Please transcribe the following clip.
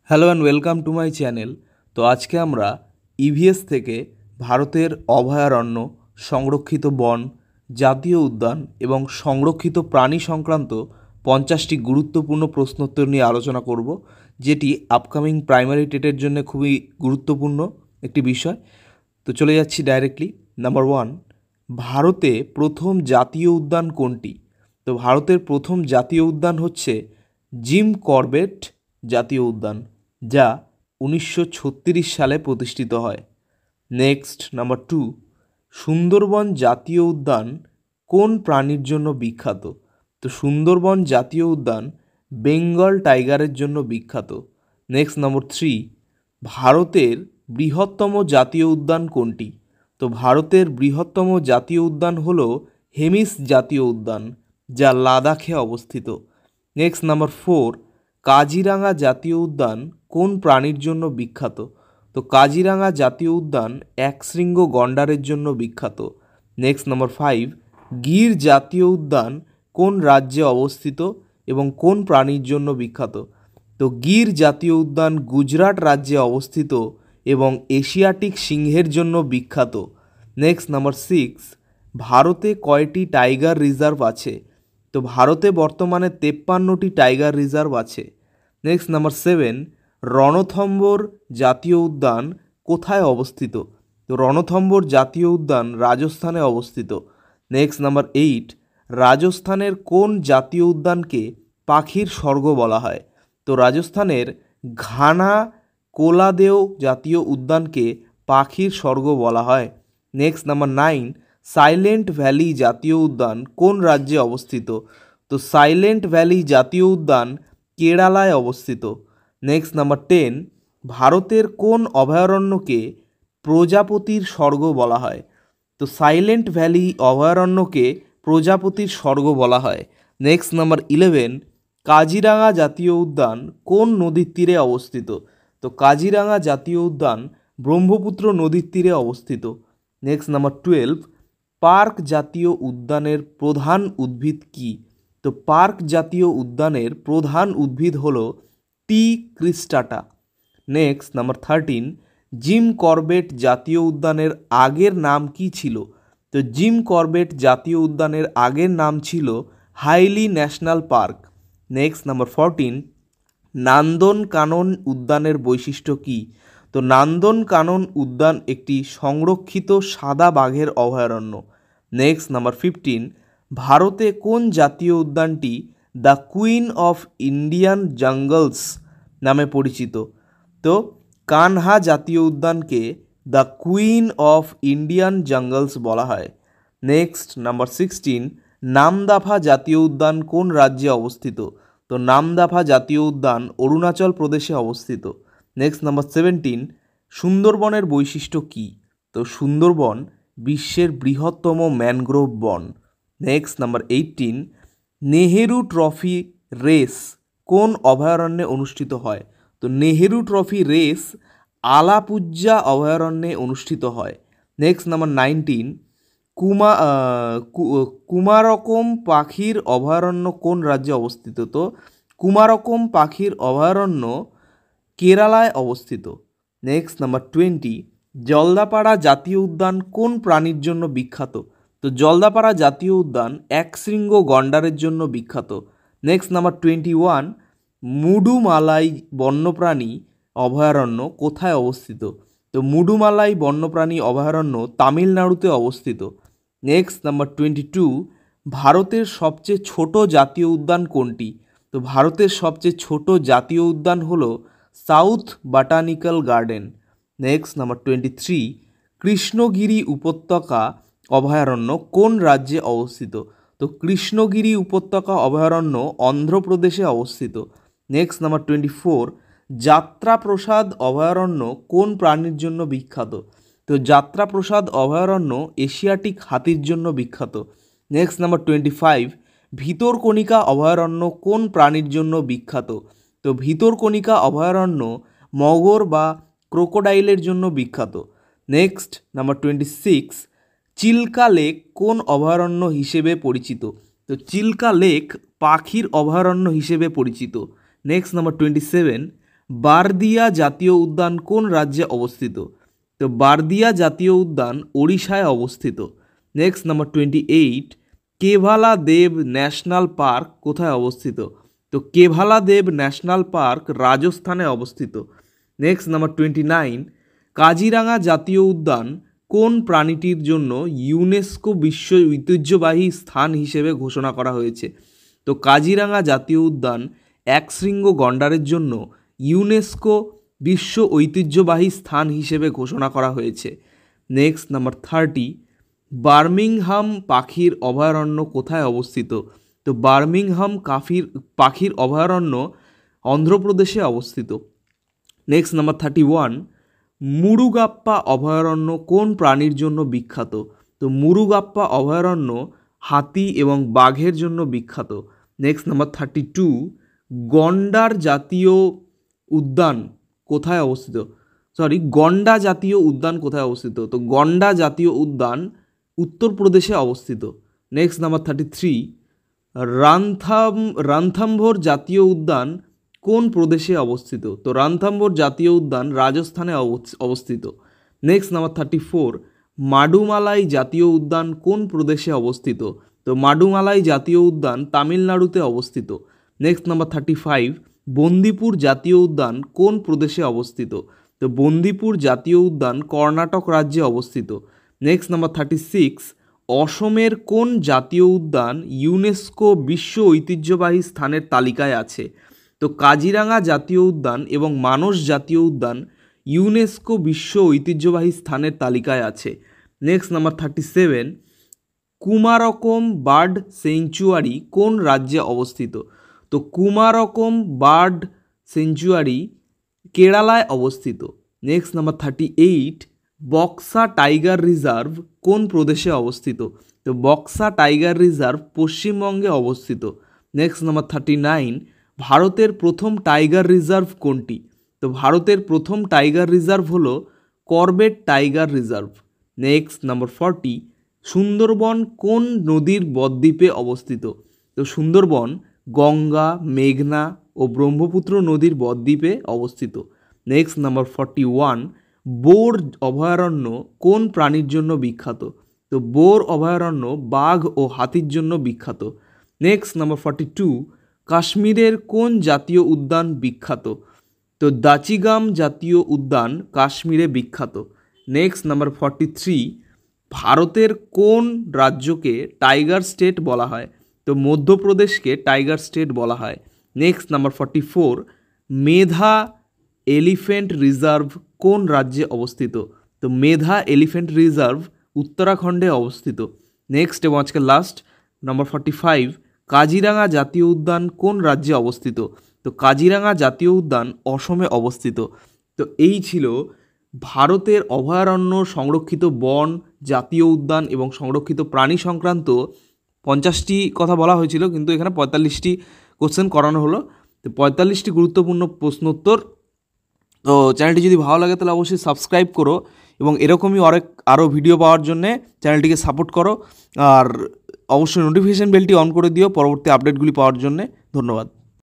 Hello and welcome to my channel. তো আজকে আমরা ইভিএস থেকে ভারতের অভয়ারণ্য, সংরক্ষিত বন, জাতীয় উদ্যান এবং সংরক্ষিত প্রাণী সংক্রান্ত 50টি গুরুত্বপূর্ণ প্রশ্নোত্তর নিয়ে আলোচনা করব, যেটি আপকামিং প্রাইমারি টেটের জন্য খুবই গুরুত্বপূর্ণ একটি বিষয়। তো চলে যাচ্ছি ডাইরেক্টলি। নাম্বার 1, ভারতে প্রথম জাতীয় উদ্যান কোনটি? তো ভারতের প্রথম জাতীয় উদ্যান হচ্ছে জিম করবেট জাতীয় উদ্যান, যা 1936 সালে প্রতিষ্ঠিত হয়। নেক্সট, নাম্বার 2, সুন্দরবন জাতীয় উদ্যান কোন প্রাণীর জন্য বিখ্যাত? তো সুন্দরবন জাতীয় উদ্যান বেঙ্গল টাইগারের জন্য বিখ্যাত। নেক্সট, নাম্বার 3, ভারতের বৃহত্তম জাতীয় উদ্যান কোনটি? তো ভারতের বৃহত্তম জাতীয় উদ্যান হল হেমিস জাতীয় উদ্যান, যা লাদাখে অবস্থিত। নেক্সট, নাম্বার 4, কাজিরাঙা জাতীয় উদ্যান কোন প্রাণীর জন্য বিখ্যাত? তো কাজিরাঙা জাতীয় উদ্যান একশৃঙ্গ গন্ডারের জন্য বিখ্যাত। নেক্সট, নাম্বার 5, গির জাতীয় উদ্যান কোন রাজ্যে অবস্থিত এবং কোন প্রাণীর জন্য বিখ্যাত? তো গির জাতীয় উদ্যান গুজরাট রাজ্যে অবস্থিত এবং এশিয়াটিক সিংহের জন্য বিখ্যাত। নেক্সট, নাম্বার 6, ভারতে কয়টি টাইগার রিজার্ভ আছে? তো ভারতে বর্তমানে 53টি টাইগার রিজার্ভ আছে। নেক্সট, নাম্বার 7, রণথম্বর জাতীয় উদ্যান কোথায় অবস্থিত? তো রণথম্বর জাতীয় উদ্যান রাজস্থানে অবস্থিত। নেক্সট, নাম্বার 8, রাজস্থানের কোন জাতীয় উদ্যানকে পাখির স্বর্গ বলা হয়? তো রাজস্থানের ঘানা কোলাদেও জাতীয় উদ্যানকে পাখির স্বর্গ বলা হয়। নেক্সট, নাম্বার 9, সাইলেন্ট ভ্যালি জাতীয় উদ্যান কোন রাজ্যে অবস্থিত? তো সাইলেন্ট ভ্যালি জাতীয় উদ্যান কেরালায় অবস্থিত। নেক্সট, নাম্বার 10, ভারতের কোন অভয়ারণ্যকে প্রজাপতির স্বর্গ বলা হয়? তো সাইলেন্ট ভ্যালি অভয়ারণ্যকে প্রজাপতির স্বর্গ বলা হয়। নেক্সট, নাম্বার 11, কাজিরাঙা জাতীয় উদ্যান কোন নদীর তীরে অবস্থিত? তো কাজিরাঙা জাতীয় উদ্যান ব্রহ্মপুত্র নদীর তীরে অবস্থিত। নেক্সট, নাম্বার 12, পার্ক জাতীয় উদ্যানের প্রধান উদ্ভিদ কী? তো পার্ক জাতীয় উদ্যানের প্রধান উদ্ভিদ হল টি ক্রিস্টাটা। নেক্সট, নাম্বার 13, জিম করবেট জাতীয় উদ্যানের আগের নাম কি ছিল? তো জিম করবেট জাতীয় উদ্যানের আগের নাম ছিল highly national park. Next, number 14, Nandankanan উদ্যানের বৈশিষ্ট্য কী? তো নন্দনকানন উদ্যান একটি সংরক্ষিত সাদা বাঘের অভয়ারণ্য। নেক্সট, নাম্বার 15, ভারতে কোন জাতীয় উদ্যানটি the queen of Indian jungles নামে পরিচিত? তো কানহা জাতীয় উদ্যানকে the queen of Indian jungles বলা হয়। নেক্সট, নাম্বার 16, নামদাফা জাতীয় উদ্যান কোন রাজ্যে অবস্থিত? তো নামদাফা জাতীয় উদ্যান অরুণাচল প্রদেশে অবস্থিত। নেক্সট, নাম্বার 17, সুন্দরবনের বৈশিষ্ট্য কী? তো সুন্দরবন বিশ্বের বৃহত্তম ম্যানগ্রোভ বন। Next, number 18, Nehru trophy race কোন অভয়ারণ্যে অনুষ্ঠিত হয়? তো নেহেরু ট্রফি রেস আলাপুজ্জা অভয়ারণ্যে অনুষ্ঠিত হয়। নেক্সট, নাম্বার 19, কুমারকম পাখির অভয়ারণ্য কোন রাজ্যে অবস্থিত? তো কুমারকম পাখির অভয়ারণ্য কেরালায় অবস্থিত। নেক্সট, নাম্বার 20, জলদাপাড়া জাতীয় উদ্যান কোন প্রাণীর জন্য বিখ্যাত? তো জলদাপাড়া জাতীয় উদ্যান একশৃঙ্গ গন্ডারের জন্য বিখ্যাত। নেক্সট, নাম্বার 21, মুডুমালাই বন্যপ্রাণী অভয়ারণ্য কোথায় অবস্থিত? তো মুডুমালাই বন্যপ্রাণী অভয়ারণ্য তামিলনাড়ুতে অবস্থিত। নেক্সট, নাম্বার 22, ভারতের সবচেয়ে ছোট জাতীয় উদ্যান কোনটি? তো ভারতের সবচেয়ে ছোট জাতীয় উদ্যান হল south botanical garden. Next, number 23, Krishnagiri উপত্যকা অভয়ারণ্য কোন রাজ্যে অবস্থিত? তো কৃষ্ণগিরি উপত্যকা অভয়ারণ্য অন্ধ্রপ্রদেশে অবস্থিত। নেক্সট, নাম্বার 24, যাত্রাপ্রসাদ অভয়ারণ্য কোন প্রাণীর জন্য বিখ্যাত? তো যাত্রাপ্রসাদ অভয়ারণ্য এশিয়াটিক হাতির জন্য বিখ্যাত। নেক্সট, নাম্বার 25, ভিতরকণিকা অভয়ারণ্য কোন প্রাণীর জন্য বিখ্যাত? তো ভিতরকণিকা অভয়ারণ্য মগর বা ক্রোকোডাইলের জন্য বিখ্যাত। নেক্সট, নাম্বার 26, চিল্কা লেক কোন অভয়ারণ্য হিসেবে পরিচিত? তো চিল্কা লেক পাখির অভয়ারণ্য হিসেবে পরিচিত। নেক্সট, নাম্বার 27, বারদিয়া জাতীয় উদ্যান কোন রাজ্যে অবস্থিত? তো বারদিয়া জাতীয় উদ্যান ওড়িশায় অবস্থিত। নেক্সট নাম্বার 28, কেভালা দেব ন্যাশনাল পার্ক কোথায় অবস্থিত? তো কেভালা দেব ন্যাশনাল পার্ক রাজস্থানে অবস্থিত। নেক্সট নাম্বার 29, কাজিরাঙা জাতীয় উদ্যান কোন প্রাণীটির জন্য ইউনেস্কো বিশ্ব ঐতিহ্যবাহী স্থান হিসেবে ঘোষণা করা হয়েছে? তো কাজিরাঙা জাতীয় উদ্যান একশৃঙ্গ গন্ডারের জন্য ইউনেস্কো বিশ্ব ঐতিহ্যবাহী স্থান হিসেবে ঘোষণা করা হয়েছে। নেক্সট নাম্বার 30, বার্মিংহাম পাখির অভয়ারণ্য কোথায় অবস্থিত? তো বার্মিংহাম পাখির অভয়ারণ্য অন্ধ্রপ্রদেশে অবস্থিত। নেক্সট নাম্বার 31, মুরুগাপ্পা অভয়ারণ্য কোন প্রাণীর জন্য বিখ্যাত? তো মুরুগাপ্পা অভয়ারণ্য হাতি এবং বাঘের জন্য বিখ্যাত। নেক্সট নাম্বার 32, গন্ডার জাতীয় উদ্যান কোথায় অবস্থিত? গন্ডা জাতীয় উদ্যান কোথায় অবস্থিত? তো গন্ডা জাতীয় উদ্যান উত্তরপ্রদেশে অবস্থিত। নেক্সট নাম্বার 33, রণথম্ভোর জাতীয় উদ্যান কোন প্রদেশে অবস্থিত? তো রণথম্ভোর জাতীয় উদ্যান রাজস্থানে অবস্থিত। নেক্সট নাম্বার 34, মাডুমালাই জাতীয় উদ্যান কোন প্রদেশে অবস্থিত? তো মাডুমালাই জাতীয় উদ্যান তামিলনাড়ুতে অবস্থিত। নেক্সট নাম্বার 35, বন্দিপুর জাতীয় উদ্যান কোন প্রদেশে অবস্থিত? তো বন্দিপুর জাতীয় উদ্যান কর্ণাটক রাজ্যে অবস্থিত। নেক্সট নাম্বার 36, অসমের কোন জাতীয় উদ্যান ইউনেস্কো বিশ্ব ঐতিহ্যবাহী স্থানের তালিকায় আছে? তো কাজিরাঙা জাতীয় উদ্যান এবং মানস জাতীয় উদ্যান ইউনেস্কো বিশ্ব ঐতিহ্যবাহী স্থানের তালিকায় আছে। নেক্সট নাম্বার 37, কুমারকম বার্ড সেঞ্চুয়ারি কোন রাজ্যে অবস্থিত? তো কুমারকম বার্ড সেঞ্চুয়ারি কেরালায় অবস্থিত। Next number 38, Buxa tiger reserve কোন প্রদেশে অবস্থিত? তো বক্সা টাইগার রিজার্ভ পশ্চিমবঙ্গে অবস্থিত। নেক্সট নাম্বার 39, ভারতের প্রথম টাইগার রিজার্ভ কোনটি? তো ভারতের প্রথম টাইগার রিজার্ভ হলো Corbett tiger reserve. Next number 40, Sundarban কোন নদীর বদ্বীপে অবস্থিত? তো সুন্দরবন গঙ্গা, মেঘনা ও ব্রহ্মপুত্র নদীর বদ্বীপে অবস্থিত। নেক্সট নাম্বার 41, বোর অভয়ারণ্য কোন প্রাণীর জন্য বিখ্যাত? তো বোর অভয়ারণ্য বাঘ ও হাতির জন্য বিখ্যাত। নেক্সট নাম্বার 42, কাশ্মীরের কোন জাতীয় উদ্যান বিখ্যাত? তো দাচিগাম জাতীয় উদ্যান কাশ্মীরে বিখ্যাত। নেক্সট নাম্বার 43, ভারতের কোন রাজ্যকে টাইগার স্টেট বলা হয়? তো মধ্যপ্রদেশকে টাইগার স্টেট বলা হয়। নেক্সট নাম্বার 44, মেধা এলিফ্যান্ট রিজার্ভ কোন রাজ্যে অবস্থিত? তো মেধা এলিফ্যান্ট রিজার্ভ উত্তরাখণ্ডে অবস্থিত। নেক্সট এবং আজকে লাস্ট নাম্বার 45, কাজিরাঙা জাতীয় উদ্যান কোন রাজ্যে অবস্থিত? তো কাজিরাঙা জাতীয় উদ্যান অসমে অবস্থিত। তো এই ছিল ভারতের অভয়ারণ্য, সংরক্ষিত বন, জাতীয় উদ্যান এবং সংরক্ষিত প্রাণী সংক্রান্ত 50টি কথা বলা হয়েছিল, কিন্তু এখানে 45টি কোশ্চেন করানো হলো। তো 45টি গুরুত্বপূর্ণ প্রশ্নোত্তর। তো চ্যানেলটি যদি ভালো লাগে তাহলে অবশ্যই সাবস্ক্রাইব করো এবং এরকমই আরও ভিডিও পাওয়ার জন্যে চ্যানেলটিকে সাপোর্ট করো। আর অবশ্যই নোটিফিকেশান বেলটি অন করে দিও পরবর্তী আপডেটগুলি পাওয়ার জন্যে। ধন্যবাদ।